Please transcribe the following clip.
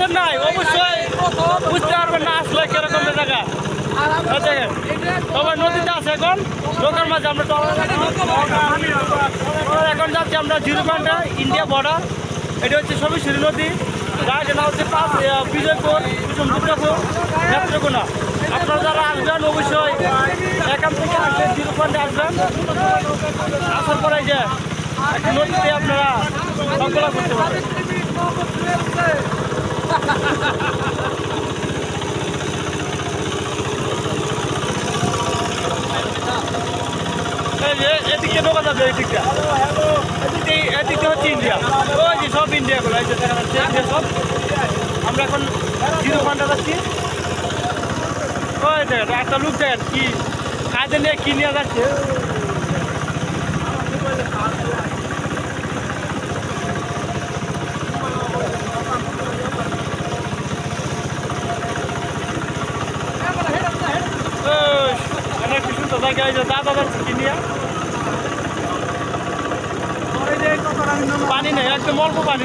বুঝছেন নাই অবশ্যই বুঝতে পারবেন না আসলে কিরকম জায়গা দেখেন সবাই নদীতে আছে এখন লোকের মাঝে আমরা এখন যাচ্ছি আমরা 0 ইন্ডিয়া বর্ডার। এটা হচ্ছে সবিশুরি নদী, জায়গাটা হচ্ছে বিজয়পুর, কুসুম দুর্গাপুর, নেত্রকোনা। আপনারা যারা আসবেন অবশ্যই এখান থেকে আসবেন 0 আসবেন, আসার পরে যে একটা নদীতে আপনারা সংকলন করতে পারবেন। এদিকে ঢোকা যাবে এদিকটা, এদিকটা হচ্ছে ইন্ডিয়া, ওই যে সব ইন্ডিয়াগুলো এই যে দেখা যাচ্ছে ইন্ডিয়া সব। আমরা এখন 0 যাচ্ছি। ওই দেখেন একটা লোক দেখেন কি কাজে নিয়ে কি নিয়ে যাচ্ছে। অনেক কিছু তো জায়গায় দাদা যাচ্ছে কি নিয়ে, পানি নেই একদম অল্প পানি।